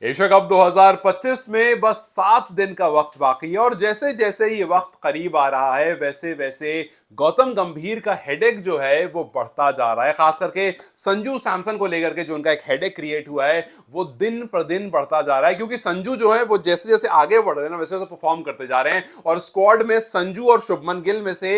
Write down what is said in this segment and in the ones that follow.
Asia cup 2025 में बस 7 दिन का वक्त बाकी है और जैसे जैसे ये वक्त करीब आ रहा है वैसे वैसे गौतम गंभीर का हेडेक जो है वो बढ़ता जा रहा है। खास करके संजू सैमसन को लेकर के जो उनका एक हेडेक क्रिएट हुआ है वो दिन पर दिन बढ़ता जा रहा है, क्योंकि संजू जो है वो जैसे जैसे आगे बढ़ रहे हैं ना वैसे वैसे परफॉर्म करते जा रहे हैं और स्क्वाड में संजू और शुभमन गिल में से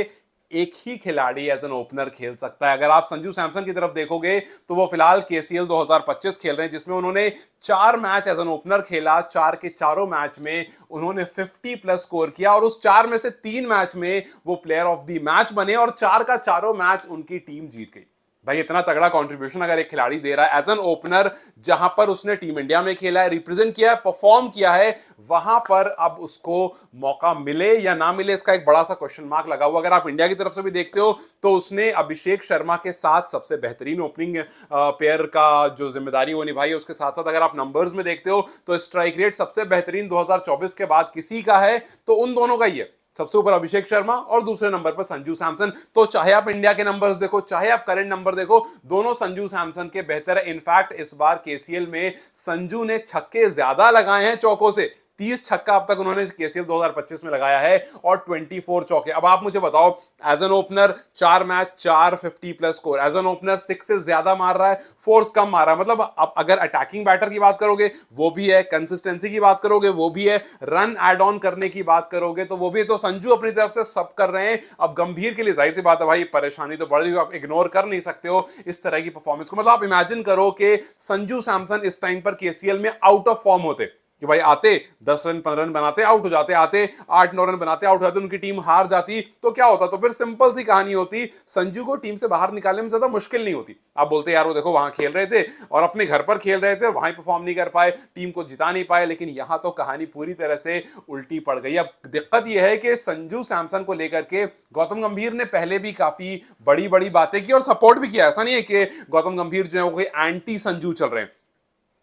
एक ही खिलाड़ी एज एन ओपनर खेल सकता है। अगर आप संजू सैमसन की तरफ देखोगे तो वो फिलहाल केसीएल 2025 खेल रहे हैं, जिसमें उन्होंने 4 मैच एज एन ओपनर खेला। 4 के चारों मैच में उन्होंने 50 प्लस स्कोर किया और उस 4 में से 3 मैच में वो प्लेयर ऑफ द मैच बने और 4 का चारों मैच उनकी टीम जीत गई। भाई इतना तगड़ा कंट्रीब्यूशन अगर एक खिलाड़ी दे रहा है एज एन ओपनर, जहां पर उसने टीम इंडिया में खेला है, रिप्रेजेंट किया है, परफॉर्म किया है, वहां पर अब उसको मौका मिले या ना मिले इसका एक बड़ा सा क्वेश्चन मार्क लगा हुआ। अगर आप इंडिया की तरफ से भी देखते हो तो उसने अभिषेक शर्मा के साथ सबसे बेहतरीन ओपनिंग पेयर का जो जिम्मेदारी वो निभाई है। उसके साथ साथ अगर आप नंबर्स में देखते हो तो स्ट्राइक रेट सबसे बेहतरीन 2024 के बाद किसी का है तो उन दोनों का ही है। सबसे ऊपर अभिषेक शर्मा और दूसरे नंबर पर संजू सैमसन। तो चाहे आप इंडिया के नंबर्स देखो चाहे आप करंट नंबर देखो, दोनों संजू सैमसन के बेहतर है। इनफैक्ट इस बार केसीएल में संजू ने छक्के ज्यादा लगाए हैं चौकों से। 30 छक्का अब तक उन्होंने केसीएल 2025 में लगाया है और 24 चौके। अब आप मुझे बताओ, as an opener 4 match 4 50 plus score, as an opener 6 से ज्यादा मार रहा है, 4 कम मार रहा है। मतलब अब अगर अटैकिंग बैटर की बात करोगे वो भी है, कंसिस्टेंसी की बात करोगे वो भी है, रन एड ऑन करने की बात करोगे तो वो भी है। तो संजू अपनी तरफ से सब कर रहे हैं। अब गंभीर के लिए जाहिर सी बात है भाई, परेशानी तो बढ़ रही है, आप इग्नोर कर नहीं सकते हो इस तरह की परफॉर्मेंस को। मतलब आप इमेजिन करो कि संजू सैमसन इस टाइम पर केसीएल में आउट ऑफ फॉर्म होते कि भाई आते 10 रन 15 रन बनाते आउट हो जाते, आते 8-9 रन बनाते आउट हो जाते, उनकी टीम हार जाती तो क्या होता? तो फिर सिंपल सी कहानी होती, संजू को टीम से बाहर निकालने में ज्यादा मुश्किल नहीं होती। आप बोलते यार वो देखो वहां खेल रहे थे और अपने घर पर खेल रहे थे, वहां परफॉर्म नहीं कर पाए, टीम को जिता नहीं पाए। लेकिन यहां तो कहानी पूरी तरह से उल्टी पड़ गई। अब दिक्कत यह है कि संजू सैमसन को लेकर के गौतम गंभीर ने पहले भी काफी बड़ी बड़ी बातें की और सपोर्ट भी किया। ऐसा नहीं है कि गौतम गंभीर जो है वो कोई एंटी संजू चल रहे हैं।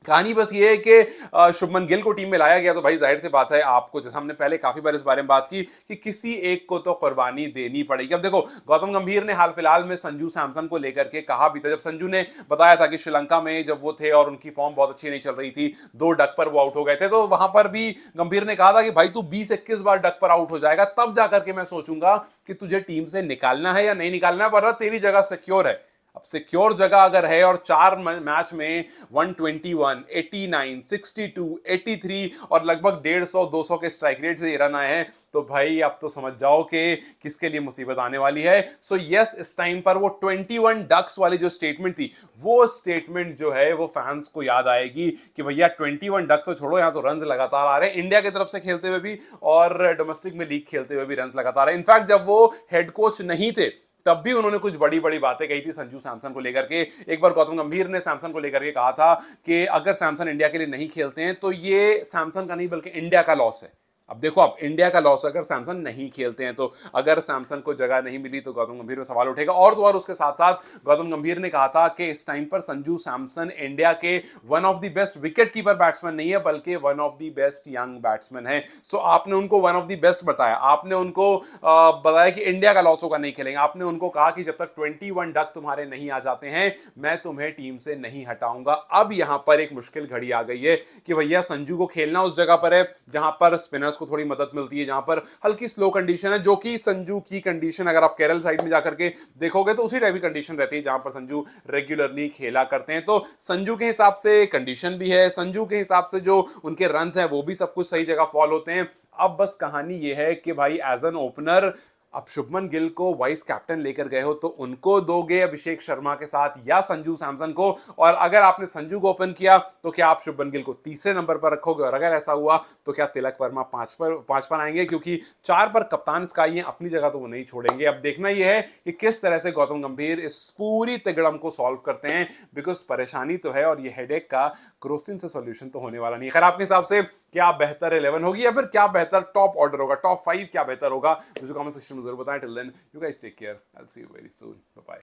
कहानी बस ये है कि शुभमन गिल को टीम में लाया गया तो भाई जाहिर सी बात है, आपको जैसे हमने पहले काफी बार इस बारे में बात की कि किसी एक को तो कुर्बानी देनी पड़ेगी। अब देखो गौतम गंभीर ने हाल फिलहाल में संजू सैमसन को लेकर के कहा भी था, जब संजू ने बताया था कि श्रीलंका में जब वो थे और उनकी फॉर्म बहुत अच्छी नहीं चल रही थी, 2 डक पर वो आउट हो गए थे, तो वहां पर भी गंभीर ने कहा था कि भाई तू 20-21 बार डक पर आउट हो जाएगा तब जाकर के मैं सोचूंगा कि तुझे टीम से निकालना है या नहीं निकालना है, वरना तेरी जगह सिक्योर है। अब सिक्योर जगह अगर है और 4 मैच में 121, 89, 62, 83 और लगभग 150-200 के स्ट्राइक रेट से रन आए हैं तो भाई अब तो समझ जाओ कि किसके लिए मुसीबत आने वाली है। सो यस, इस टाइम पर वो 21 डक्स वाली जो स्टेटमेंट थी वो स्टेटमेंट जो है वो फैंस को याद आएगी कि भैया 21 डक तो छोड़ो, यहां तो रन लगातार आ रहे हैं इंडिया की तरफ से खेलते हुए भी और डोमेस्टिक में लीग खेलते हुए भी रन लगातार है। इनफैक्ट जब वो हेड कोच नहीं थे तब भी उन्होंने कुछ बड़ी बड़ी बातें कही थी संजू सैमसन को लेकर के। एक बार गौतम गंभीर ने सैमसन को लेकर के कहा था कि अगर सैमसन इंडिया के लिए नहीं खेलते हैं तो ये सैमसन का नहीं बल्कि इंडिया का लॉस है। अब देखो, अब इंडिया का लॉस अगर सैमसन नहीं खेलते हैं तो अगर सैमसन को जगह नहीं मिली तो गौतम गंभीर में सवाल उठेगा। और तो और उसके साथ साथ गौतम गंभीर ने कहा था कि इस टाइम पर संजू सैमसन इंडिया के one of the best wicket keeper batsman नहीं है बल्कि one of the best young batsman है। सो आपने उनको वन ऑफ द बेस्ट बताया, आपने उनको बताया कि इंडिया का लॉस होगा नहीं खेलेंगे, आपने उनको कहा कि जब तक 21 डक तुम्हारे नहीं आ जाते हैं मैं तुम्हें टीम से नहीं हटाऊंगा। अब यहां पर एक मुश्किल घड़ी आ गई है कि भैया संजू को खेलना उस जगह पर है जहां पर स्पिनर्स को थोड़ी मदद मिलती है, जहां पर हल्की स्लो कंडीशन है, जो कि संजू की कंडीशन अगर आप केरल साइड में जाकर के देखोगे तो उसी टाइप की कंडीशन रहती है जहां पर संजू रेगुलरली खेला करते हैं। तो संजू के हिसाब से कंडीशन भी है, संजू के हिसाब से जो उनके रन्स हैं वो भी सब कुछ सही जगह फॉल होते हैं। अब बस कहानी ये है कि भाई एज एन ओपनर अब शुभमन गिल को वाइस कैप्टन लेकर गए हो तो उनको दोगे अभिषेक शर्मा के साथ या संजू सैमसन को? और अगर आपने संजू को ओपन किया तो क्या आप शुभमन गिल को तीसरे नंबर पर रखोगे? और अगर ऐसा हुआ तो क्या तिलक वर्मा 5 पर आएंगे? क्योंकि 4 पर कप्तान स्काई है, अपनी जगह तो वो नहीं छोड़ेंगे। अब देखना यह है कि किस तरह से गौतम गंभीर इस पूरी तिगड़म को सॉल्व करते हैं, बिकॉज परेशानी तो है और ये हेडेक का क्रोसिन से सोल्यूशन तो होने वाला नहीं। खैर आपके हिसाब से क्या बेहतर 11 होगी या फिर क्या बेहतर टॉप ऑर्डर होगा, टॉप 5 क्या बेहतर होगा, मुझे कमेंट सेक्शन में जरूर बताएं। Till then you guys take care, I will see you very soon, bye bye.